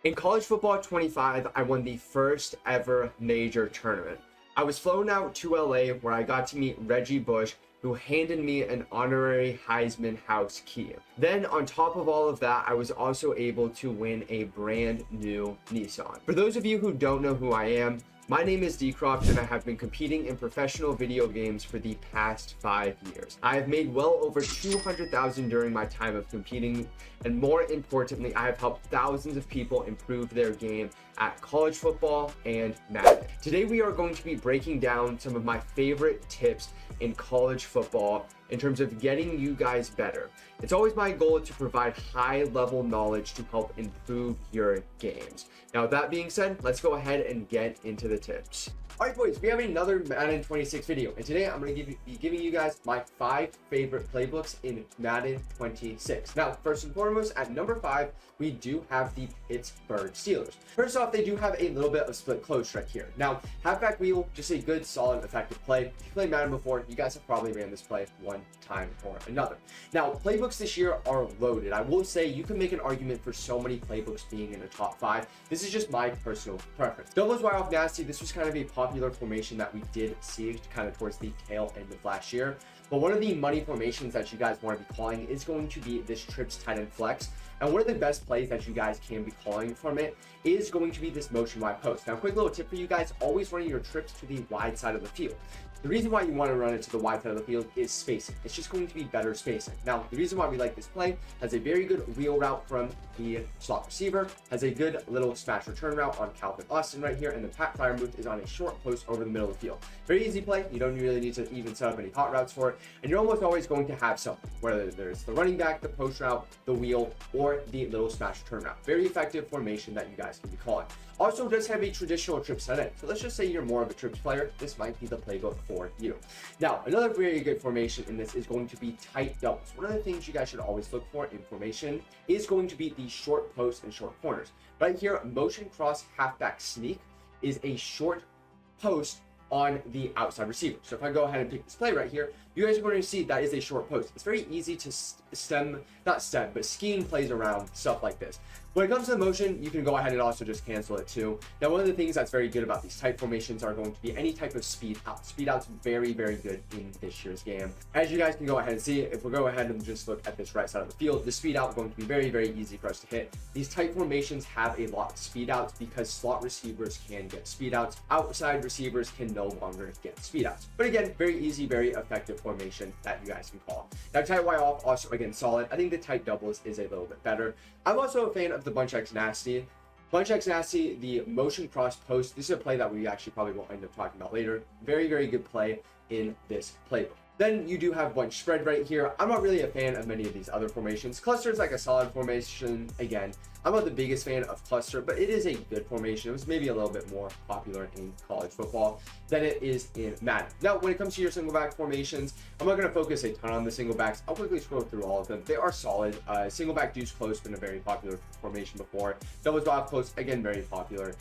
In college football 25, I won the first ever major tournament. I was flown out to LA where I got to meet Reggie Bush, who handed me an honorary Heisman House key. Then on top of all of that, I was also able to win a brand new Nissan. For those of you who don't know who I am, my name is Dcroft and I have been competing in professional video games for the past 5 years. I have made well over 200,000 during my time of competing, and more importantly, I have helped thousands of people improve their game at college football and Madden. Today we are going to be breaking down some of my favorite tips in college football in terms of getting you guys better. It's always my goal to provide high level knowledge to help improve your games. Now, with that being said, let's go ahead and get into the tips. All right, boys, we have another Madden 26 video, and today I'm going to be giving you guys my 5 favorite playbooks in Madden 26. Now, first and foremost, at number 5, we do have the Pittsburgh Steelers. First off, they do have a little bit of split close right here. Now, halfback wheel, just a good, solid, effective play. If you played Madden before, you guys have probably ran this play one time or another. Now, playbooks this year are loaded. I will say you can make an argument for so many playbooks being in the top 5. This is just my personal preference. Doubles wire off nasty. This was kind of a popular formation that we did see kind of towards the tail end of last year. But one of the money formations that you guys want to be calling is going to be this trips tight end flex. And one of the best plays that you guys can be calling from it is going to be this motion wide post. Now, a quick little tip for you guys, always running your trips to the wide side of the field. The reason why you want to run it to the wide side of the field is spacing. It's just going to be better spacing. Now, the reason why we like this play, has a very good wheel route from the slot receiver, has a good little smash return route on Calvin Austin right here, and the Pat Fryermuth is on a short post over the middle of the field. Very easy play. You don't really need to even set up any hot routes for it, and you're almost always going to have something, whether there's the running back, the post route, the wheel, or the little smash return route. Very effective formation that you guys can be calling. Also does have a traditional trips tight end. So let's just say you're more of a trips player. This might be the playbook for you. Now, another very good formation in this is going to be tight doubles. One of the things you guys should always look for in formation is going to be the short post and short corners. Right here, motion cross halfback sneak is a short post on the outside receiver. So if I go ahead and pick this play right here, you guys are going to see that is a short post. It's very easy to scheme plays around stuff like this. When it comes to the motion, you can go ahead and also just cancel it too. Now, one of the things that's very good about these type formations are going to be any type of speed out. Speed out's very, very good in this year's game. As you guys can go ahead and see, if we go ahead and just look at this right side of the field, the speed out is going to be very, very easy for us to hit. These type formations have a lot of speed outs because slot receivers can get speed outs. Outside receivers can no longer get speed outs. But again, very easy, very effective formation that you guys can call. Now, tight Y off, also again solid. I think the tight doubles is a little bit better. I'm also a fan of the Bunch X Nasty. Bunch X Nasty, the motion cross post. This is a play that we actually probably won't end up talking about later. Very, very good play in this playbook. Then you do have bunch spread right here. I'm not really a fan of many of these other formations. Cluster is like a solid formation. Again, I'm not the biggest fan of cluster, but it is a good formation. It was maybe a little bit more popular in college football than it is in Madden. Now, when it comes to your single back formations, I'm not going to focus a ton on the single backs. I'll quickly scroll through all of them. They are solid. Single back deuce close, been a very popular formation before. Double drop close, again, very popular.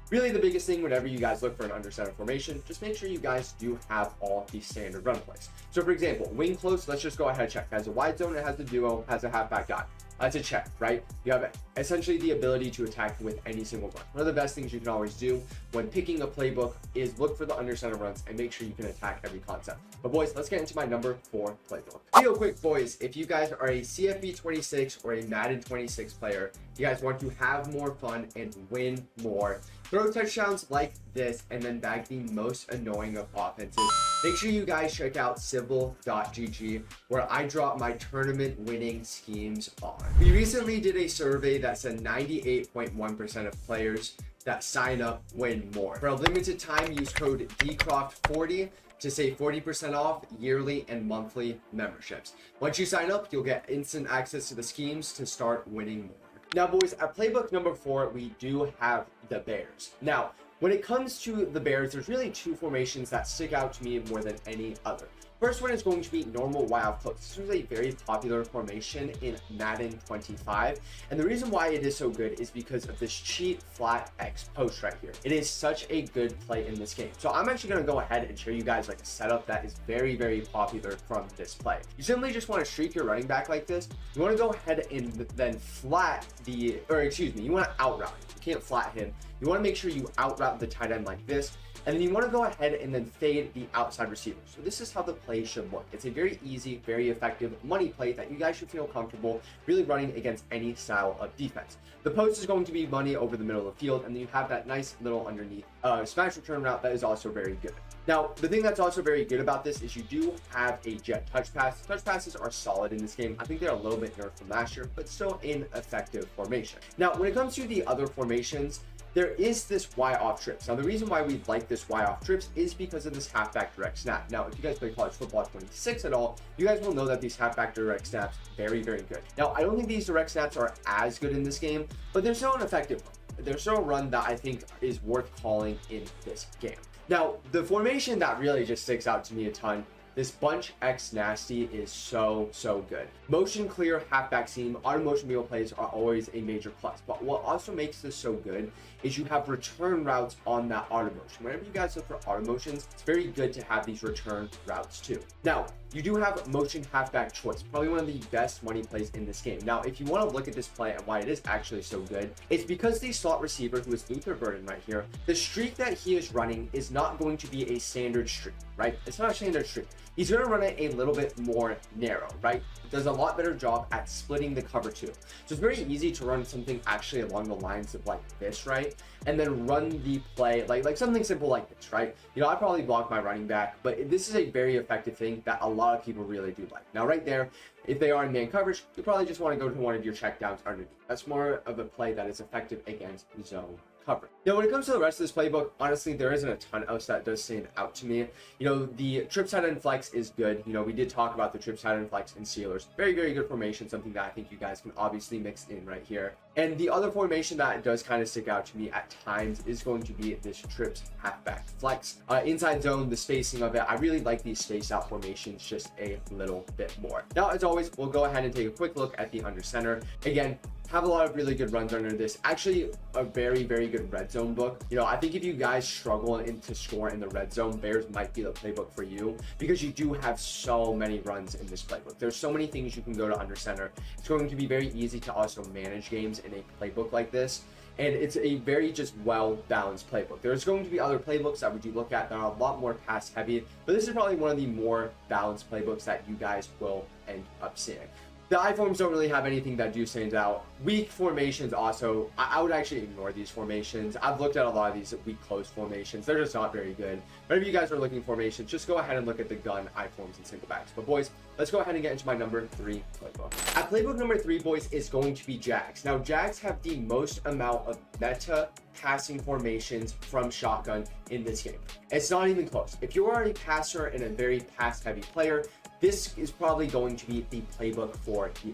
Really, the biggest thing whenever you guys look for an under center formation, just make sure you guys do have all the standard run plays. So for example, wing close, let's just go ahead and check. It has a wide zone, it has the duo, has a halfback dot. That's a check, right? You have essentially the ability to attack with any single run. One of the best things you can always do when picking a playbook is look for the under center runs and make sure you can attack every concept. But boys, let's get into my number 4 playbook. Real quick, boys, if you guys are a CFB 26 or a Madden 26 player, you guys want to have more fun and win more, throw touchdowns like this, and then bag the most annoying of offenses, make sure you guys check out civil.gg, where I drop my tournament winning schemes on. We recently did a survey that said 98.1% of players that sign up win more. For a limited time, use code Dcroft40 to save 40% off yearly and monthly memberships. Once you sign up, you'll get instant access to the schemes to start winning more. Now, boys, at playbook number 4, we do have the Bears. Now, when it comes to the Bears, there's really 2 formations that stick out to me more than any other. First one is going to be normal Y off close. This was a very popular formation in Madden 25, and the reason why it is so good is because of this cheat flat X post right here. It is such a good play in this game. So I'm actually going to go ahead and show you guys like a setup that is very, very popular from this play. You simply just want to streak your running back like this. You want to go ahead and then flat you want to out route. You can't flat him. You want to make sure you out route the tight end like this. And then you want to go ahead and then fade the outside receiver. So this is how the play should look. It's a very easy, very effective money play that you guys should feel comfortable really running against any style of defense. The post is going to be money over the middle of the field, and then you have that nice little underneath smash return route that is also very good. Now, the thing that's also very good about this is you do have a jet touch pass. Touch passes are solid in this game. I think they're a little bit nerfed from last year, but still an effective formation. Now, when it comes to the other formations, there is this Y off trips. Now, the reason why we like this Y off trips is because of this halfback direct snap. Now, if you guys play college football 26 at all, you guys will know that these halfback direct snaps very, very good. Now, I don't think these direct snaps are as good in this game, but they're still an effective one. They're still a run that I think is worth calling in this game. Now, the formation that really just sticks out to me a ton, this bunch X nasty is so good. Motion clear halfback seam, auto motion wheel plays are always a major plus. But what also makes this so good is you have return routes on that auto motion. Whenever you guys look for auto motions, it's very good to have these return routes too. Now, you do have motion halfback choice, probably one of the best money plays in this game. Now, if you want to look at this play and why it is actually so good, it's because the slot receiver, who is Luther Burden right here, the streak that he is running is not going to be a standard streak, right? It's not a standard streak. He's going to run it a little bit more narrow, right? It does a lot better job at splitting the cover two. So it's very easy to run something actually along the lines of like this, right? And then run the play like something simple like this, right? You know, I probably block my running back, but this is a very effective thing that a lot of people really do like. Now, right there, if they are in man coverage, you probably just want to go to one of your checkdowns underneath. That's more of a play that is effective against zone coverage. Now, when it comes to the rest of this playbook, honestly, there isn't a ton else that does stand out to me. You know, the trip side and flex is good. You know, we did talk about the trip side and flex in Steelers. Very, very good formation, something that I think you guys can obviously mix in right here. And the other formation that does kind of stick out to me at times is going to be this trips halfback flex. Inside zone, the spacing of it, I really like these spaced out formations just a little bit more. Now, as always, we'll go ahead and take a quick look at the under center. Again, have a lot of really good runs under this. Actually, a very, very good red zone book. You know, I think if you guys struggle to score in the red zone, Bears might be the playbook for you because you do have so many runs in this playbook. There's so many things you can go to under center. It's going to be very easy to also manage games in a playbook like this. And it's a very just well-balanced playbook. There's going to be other playbooks that we do look at that are a lot more pass heavy, but this is probably one of the more balanced playbooks that you guys will end up seeing. The I-forms don't really have anything that do stand out. Weak formations also, I would actually ignore these formations. I've looked at a lot of these weak close formations. They're just not very good. But if you guys are looking formations, just go ahead and look at the gun I-forms and single backs. But boys, let's go ahead and get into my number 3 playbook. At playbook number 3, boys, is going to be Jags. Now, Jags have the most amount of meta passing formations from shotgun in this game. It's not even close. If you are a passer and a very pass-heavy player, this is probably going to be the playbook for you.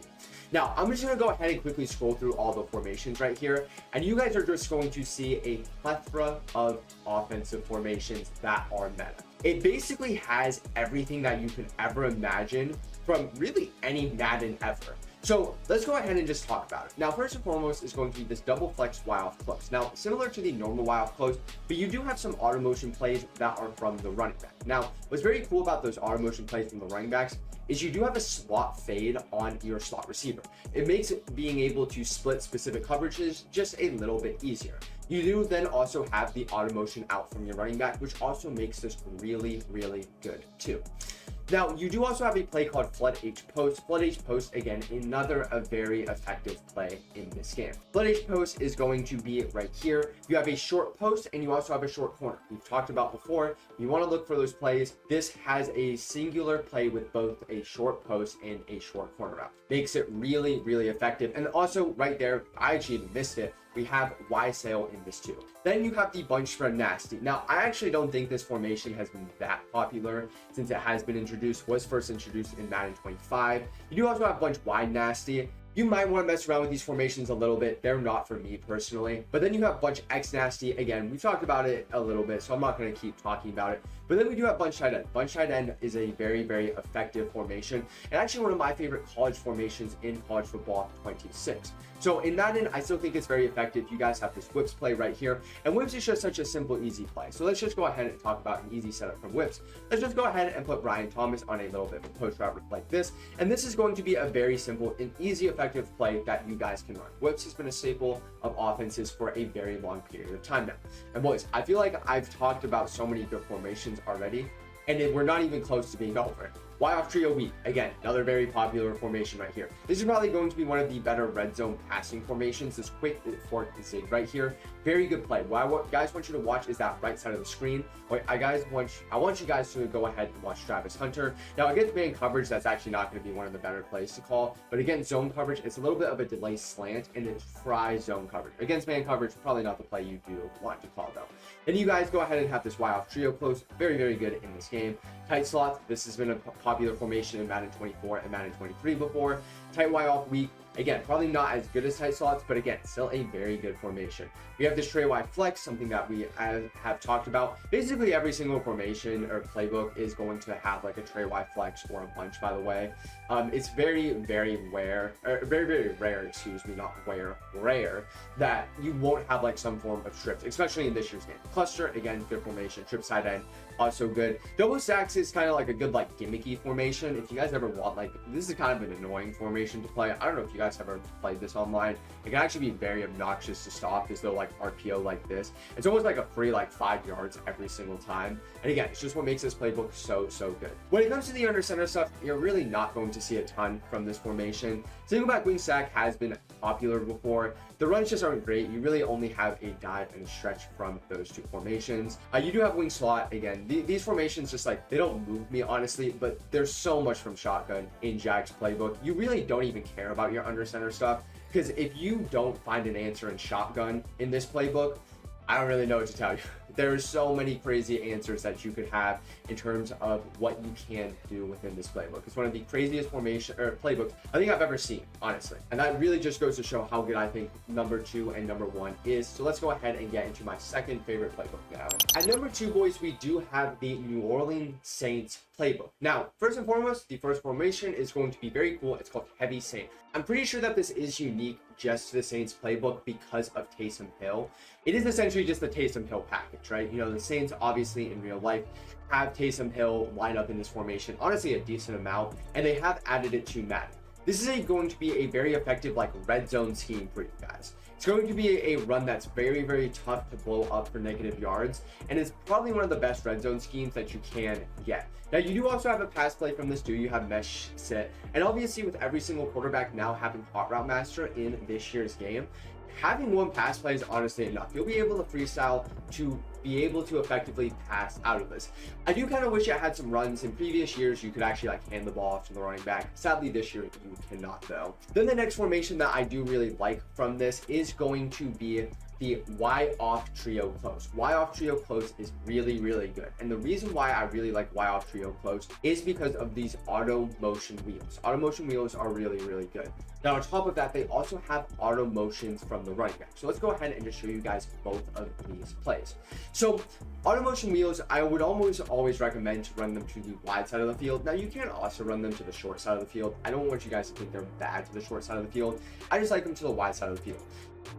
Now, I'm just going to go ahead and quickly scroll through all the formations right here, and you guys are just going to see a plethora of offensive formations that are meta. It basically has everything that you could ever imagine from really any Madden ever. So let's go ahead and just talk about it. Now, first and foremost is going to be this double flex Y off close. Now, similar to the normal Y off close, but you do have some auto motion plays that are from the running back. Now, what's very cool about those auto motion plays from the running backs is you do have a slot fade on your slot receiver. It makes being able to split specific coverages just a little bit easier. You do then also have the auto motion out from your running back, which also makes this really, really good too. Now, you do also have a play called Flood H Post. Flood H Post, again, a very effective play in this game. Flood H Post is going to be right here. You have a short post and you also have a short corner. We've talked about before, you want to look for those plays. This has a singular play with both a short post and a short corner route. Makes it really, really effective. And also right there, I actually even missed it. We have Y sail in this too. Then you have the bunch spread nasty. Now, I actually don't think this formation has been that popular since it was first introduced in Madden 25. You do also have bunch wide nasty. You might want to mess around with these formations a little bit. They're not for me personally. But then you have bunch X nasty. Again, we've talked about it a little bit, so I'm not going to keep talking about it. But then we do have bunch tight end. Bunch tight end is a very, very effective formation, and actually one of my favorite college formations in college football 26. So in Madden, I still think it's very effective. You guys have this whips play right here, and whips is just such a simple, easy play. So let's just go ahead and talk about an easy setup from whips. Let's just go ahead and put Brian Thomas on a little bit of a post route like this, and this is going to be a very simple and easy, effective play that you guys can run. Whips has been a staple of offenses for a very long period of time now. And boys, I feel like I've talked about so many good formations already, and we're not even close to being over. Y off trio weak, again, another very popular formation right here. This is probably going to be one of the better red zone passing formations. This quick fork and zig right here, very good play. What I guys want you to watch is that right side of the screen. I want you guys to go ahead and watch Travis Hunter. Now against man coverage, that's actually not going to be one of the better plays to call, but against zone coverage, it's a little bit of a delay slant, and it's fry zone coverage. Against man coverage, probably not the play you do want to call though. Then you guys go ahead and have this Y off trio close, very, very good in this game. Tight slot, this has been a popular formation in Madden 24 and Madden 23 before. Tight Y off weak, again, probably not as good as tight slots, but again, still a very good formation. We have this tray Y flex, something that we have talked about. Basically every single formation or playbook is going to have like a tray Y flex or a bunch, by the way. It's very, very rare, rare that you won't have like some form of trips, especially in this year's game. Cluster, again, good formation. Trip side end, also good. Double stacks is kind of like a good like gimmicky formation. If you guys ever want, like, this is kind of an annoying formation to play. I don't know if you guys ever played this online. It can actually be very obnoxious to stop, as though like RPO like this. It's almost like a free like 5 yards every single time. And again, it's just what makes this playbook so good. When it comes to the under center stuff, you're really not going to see a ton from this formation. Single back wing stack has been popular before. The runs just aren't great. You really only have a dive and a stretch from those two formations. You do have wing slot. Again, these formations just like, they don't move me honestly, but there's so much from shotgun in Jack's playbook. You really don't even care about your under center stuff, because if you don't find an answer in shotgun in this playbook, I don't really know what to tell you. There are so many crazy answers that you could have in terms of what you can do within this playbook. It's one of the craziest formation or playbooks I think I've ever seen, honestly. And that really just goes to show how good I think number 2 and number 1 is. So let's go ahead and get into my second favorite playbook now. At number 2, boys, we do have the New Orleans Saints playbook. Now, first and foremost, the first formation is going to be very cool. It's called Heavy Saint. I'm pretty sure that this is unique just to the Saints playbook because of Taysom Hill. It is essentially just the Taysom Hill package, right? You know, the Saints obviously in real life have Taysom Hill line up in this formation, honestly a decent amount, and they have added it to Madden. This is going to be a very effective like red zone scheme for you guys. It's going to be a run that's very, very tough to blow up for negative yards, and it's probably one of the best red zone schemes that you can get. Now, you do also have a pass play from this too. You have mesh sit, and obviously with every single quarterback now having hot route master in this year's game, having one pass play is honestly enough. You'll be able to freestyle to be able to effectively pass out of this. I do kind of wish it had some runs. In previous years, you could actually like hand the ball off to the running back. Sadly, this year you cannot though. Then the next formation that I do really like from this is going to be the Y off trio close. Y off trio close is really, really good. And the reason why I really like Y off trio close is because of these auto motion wheels. Auto motion wheels are really, really good. Now, on top of that, they also have auto motions from the running back. So let's go ahead and just show you guys both of these plays. So auto motion wheels, I would almost always recommend to run them to the wide side of the field. Now, you can also run them to the short side of the field. I don't want you guys to think they're bad to the short side of the field. I just like them to the wide side of the field.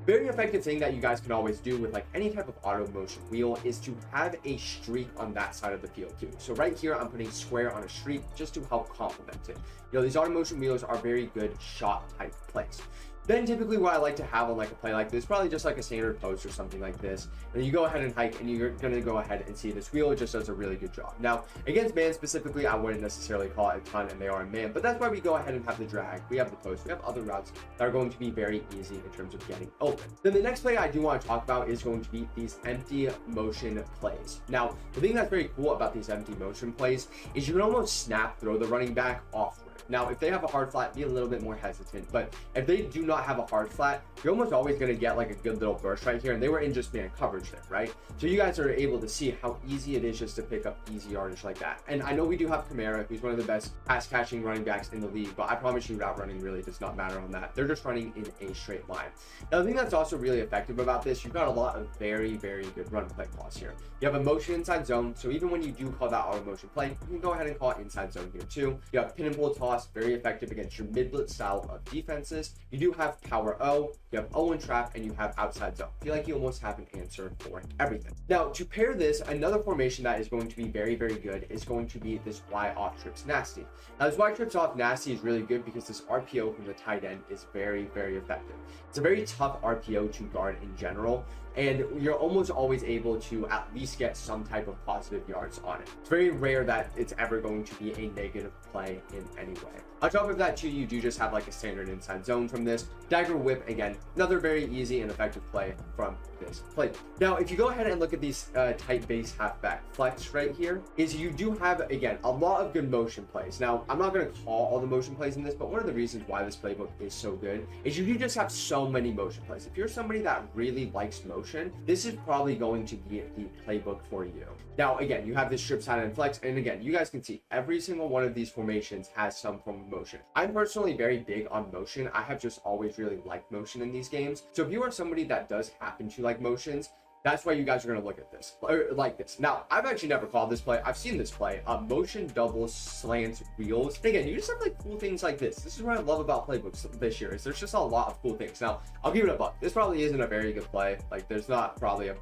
Very effective thing that you guys can always do with like any type of auto motion wheel is to have a streak on that side of the field too. So right here, I'm putting square on a streak just to help complement it. You know, these auto motion wheels are very good shot type plays. Then typically what I like to have on like a play like this, probably just like a standard post or something like this, and you go ahead and hike and you're going to go ahead and see this wheel. It just does a really good job. Now against man specifically, I wouldn't necessarily call it a ton, and they are in man, but that's why we go ahead and have the drag. We have the post, we have other routes that are going to be very easy in terms of getting open. Then the next play I do want to talk about is going to be these empty motion plays. Now the thing that's very cool about these empty motion plays is you can almost snap throw the running back off rip. Now, if they have a hard flat, be a little bit more hesitant, but if they do not have a hard flat, you're almost always going to get like a good little burst right here, and they were in just man coverage there, right? So you guys are able to see how easy it is just to pick up easy yardage like that. And I know we do have Kamara, who's one of the best pass catching running backs in the league, but I promise you route running really does not matter on that. They're just running in a straight line. Now, the thing that's also really effective about this, you've got a lot of very, very good run play calls here. You have a motion inside zone, so even when you do call that auto motion play, you can go ahead and call it inside zone here too. You have pin and pull toss, very effective against your mid blitz style of defenses. You do have power O, you have O and trap, and you have outside zone. I feel like you almost have an answer for everything. Now, to pair this, another formation that is going to be very, very good is going to be this Y off trips nasty. Now, this Y trips off nasty is really good because this RPO from the tight end is very, very effective. It's a very tough RPO to guard in general, and you're almost always able to at least get some type of positive yards on it. It's very rare that it's ever going to be a negative play in any way. On top of that too, you do just have like a standard inside zone from this. Dagger whip, again, another very easy and effective play from this play. Now, if you go ahead and look at these tight base halfback flex right here, is you do have, again, a lot of good motion plays. Now, I'm not going to call all the motion plays in this, but one of the reasons why this playbook is so good is you do just have so many motion plays. If you're somebody that really likes motion, this is probably going to be the playbook for you. Now, again, you have this strip side and flex, and again, you guys can see every single one of these formations has some form of motion. I'm personally very big on motion. I have just always really liked motion in these games. So if you are somebody that does happen to like motions, that's why you guys are going to look at this, or like this. Now, I've actually never called this play. I've seen this play, motion double slant wheels. And again, you just have like cool things like this. This is what I love about playbooks this year, is there's just a lot of cool things. Now, I'll give it a buck. This probably isn't a very good play. Like, there's probably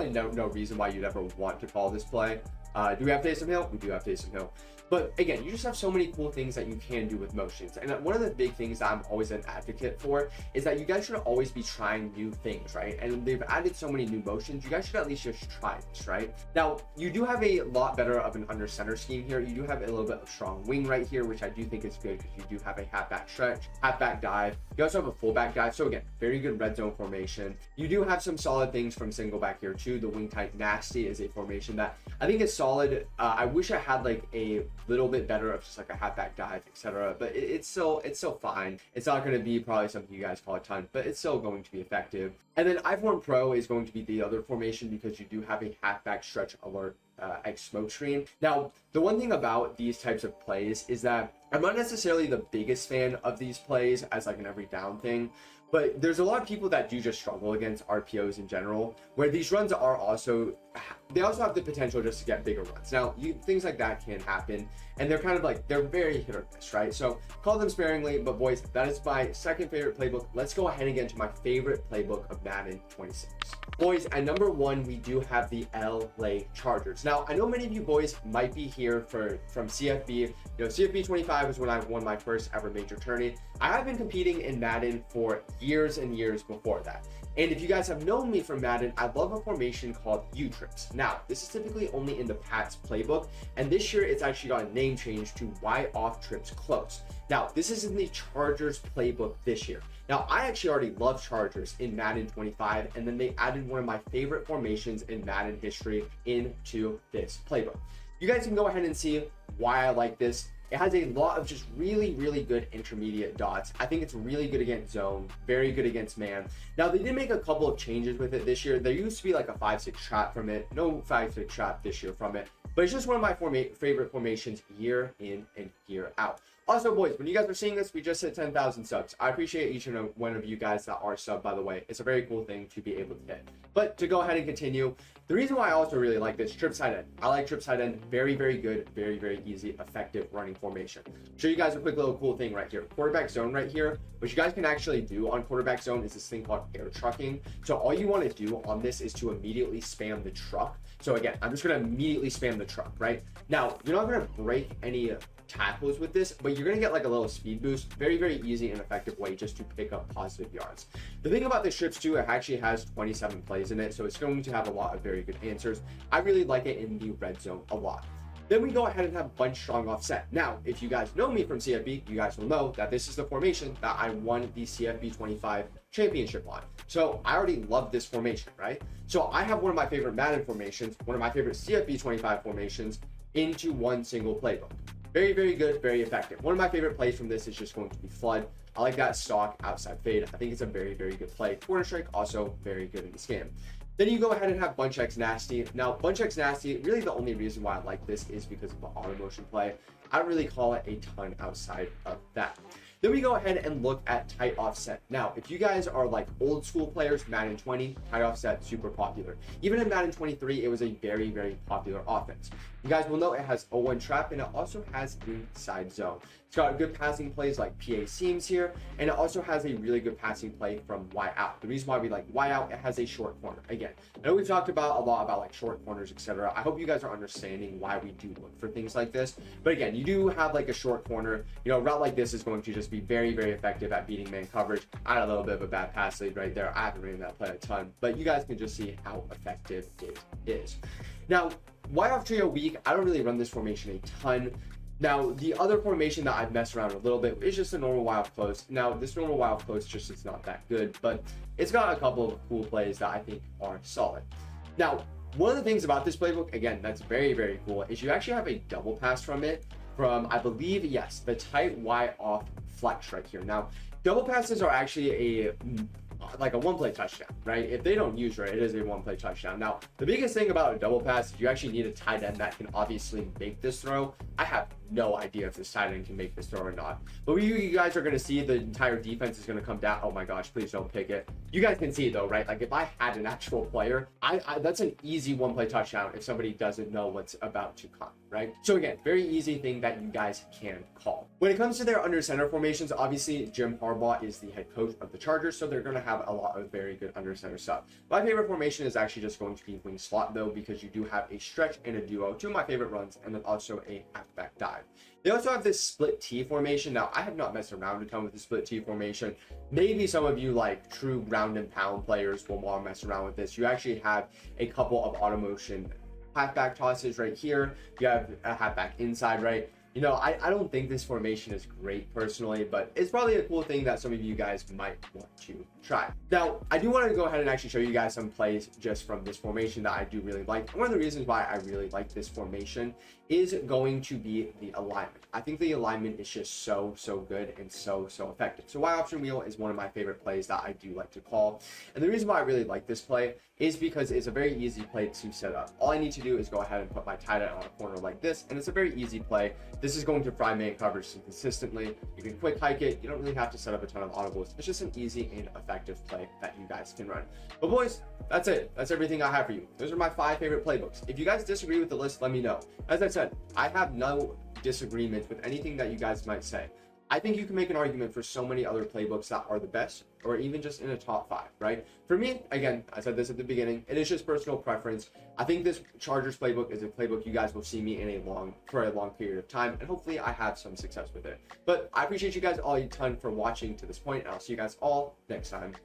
no reason why you'd ever want to call this play. Do we have Taysom Hill? We do have Taysom Hill. But again, you just have so many cool things that you can do with motions. And one of the big things that I'm always an advocate for is that you guys should always be trying new things, right? And they've added so many new motions, you guys should at least just try this, right? Now, you do have a lot better of an under center scheme here. You do have a little bit of strong wing right here, which I do think is good because you do have a halfback stretch, halfback dive. You also have a fullback dive. So again, very good red zone formation. You do have some solid things from single back here too. The wing tight nasty is a formation that I think is solid. I wish I had like a little bit better of just like a halfback dive, etc. But it's still fine. It's not going to be probably something you guys call a ton, but it's still going to be effective. And then I-form Pro is going to be the other formation because you do have a halfback stretch alert X smoke screen. Now, the one thing about these types of plays is that I'm not necessarily the biggest fan of these plays as like an every down thing, but there's a lot of people that do just struggle against RPOs in general, where these runs are also, they also have the potential just to get bigger runs. Now, things like that can happen, and they're kind of like, they're very hit or miss, right? So call them sparingly, but boys, that is my second favorite playbook. Let's go ahead and get into my favorite playbook of Madden 26. Boys, at number one, we do have the LA Chargers. Now, I know many of you boys might be here from CFB. You know, CFB 25 was when I won my first ever major tourney. I have been competing in Madden for years and years before that. And if you guys have known me from Madden, I love a formation called U-Trips. Now, this is typically only in the Pats playbook, and this year it's actually got a name change to Y off trips close. Now, this is in the Chargers playbook this year. Now, I actually already love Chargers in Madden 25, and then they added one of my favorite formations in Madden history into this playbook. You guys can go ahead and see why I like this. It has a lot of just really, really good intermediate dots. I think it's really good against zone, very good against man. Now, they did make a couple of changes with it this year. There used to be like a 5-6 trap from it. No 5-6 trap this year from it. But it's just one of my favorite formations year in and year out. Also, boys, when you guys are seeing this, we just hit 10,000 subs. I appreciate each and one of you guys that are sub, by the way. It's a very cool thing to be able to hit. But to go ahead and continue, the reason why I also really like this, trip side end. I like trip side end. Very, very good, very, very easy, effective running formation. Show you guys a quick little cool thing right here. Quarterback zone right here. What you guys can actually do on quarterback zone is this thing called air trucking. So all you want to do on this is to immediately spam the truck. So again, I'm just going to immediately spam the truck, right? Now, you're not going to break any tackles with this, but you're going to get like a little speed boost. Very, very easy and effective way just to pick up positive yards. The thing about this trips too, it actually has 27 plays in it, so it's going to have a lot of very good answers. I really like it in the red zone a lot. Then we go ahead and have bunch strong offset. Now, if you guys know me from CFB, you guys will know that this is the formation that I won the CFB 25 championship on. So I already love this formation, right? So I have one of my favorite Madden formations, one of my favorite CFB 25 formations into one single playbook. Very, very good, very effective. One of my favorite plays from this is just going to be Flood. I like that stock outside fade. I think it's a very, very good play. Corner strike, also very good in this game. Then you go ahead and have Bunch X Nasty. Now, Bunch X Nasty, really the only reason why I like this is because of the auto motion play. I don't really call it a ton outside of that. Then we go ahead and look at tight offset. Now, if you guys are like old school players, Madden 20, tight offset, super popular. Even in Madden 23, it was a very, very popular offense. You guys will know it has 0-1 trap, and it also has inside zone. It's got good passing plays like PA seams here, and it also has a really good passing play from Y out. The reason why we like Y out, it has a short corner. Again, I know we've talked about a lot about like short corners, etc. I hope you guys are understanding why we do look for things like this. But again, you do have like a short corner. You know, a route like this is going to just be very, very effective at beating man coverage. I had a little bit of a bad pass lead right there. I haven't ran that play a ton, but you guys can just see how effective it is. Now, Y off trio weak, I don't really run this formation a ton. Now, the other formation that I've messed around a little bit is just a normal Y off close. Now, this normal Y off close just is not that good, but it's got a couple of cool plays that I think are solid. Now, one of the things about this playbook, again, that's very, very cool, is you actually have a double pass from it from, I believe, yes, the tight Y off flex right here. Now, double passes are actually like a one-play touchdown, right? If they don't use right, it is a one-play touchdown. Now, the biggest thing about a double pass is you actually need a tight end that can obviously make this throw. I have no idea if this tight end can make this throw or not. But you guys are going to see the entire defense is going to come down. Oh my gosh, please don't pick it. You guys can see it though, right? Like if I had an actual player, that's an easy one-play touchdown if somebody doesn't know what's about to come, right? So again, very easy thing that you guys can call. When it comes to their under center formations, obviously Jim Harbaugh is the head coach of the Chargers, so they're going to have a lot of very good under center stuff. My favorite formation is actually just going to be wing slot though, because you do have a stretch and a duo, two of my favorite runs, and then also a halfback dive. They also have this split T formation. Now, I have not messed around a ton with the split T formation. Maybe some of you like true ground and pound players will want to mess around with this. You actually have a couple of auto motion halfback tosses right here. You have a halfback inside, right? You know, I don't think this formation is great personally, but it's probably a cool thing that some of you guys might want to try. Now, I do want to go ahead and actually show you guys some plays just from this formation that I do really like. One of the reasons why I really like this formation is going to be the alignment. I think the alignment is just so good and so effective. So Y option wheel is one of my favorite plays that I do like to call. And the reason why I really like this play is because it's a very easy play to set up. All I need to do is go ahead and put my tight end on a corner like this, and it's a very easy play. This is going to fry man coverage consistently. You can quick hike it. You don't really have to set up a ton of audibles. It's just an easy and effective play that you guys can run. But boys, that's it. That's everything I have for you. Those are my 5 favorite playbooks. If you guys disagree with the list, let me know. As I said, I have no disagreement with anything that you guys might say. I think you can make an argument for so many other playbooks that are the best, or even just in a top 5, right? For me, again, I said this at the beginning, it is just personal preference. I think this Chargers playbook is a playbook you guys will see me in for a long period of time, and hopefully I have some success with it. But I appreciate you guys all a ton for watching to this point, and I'll see you guys all next time.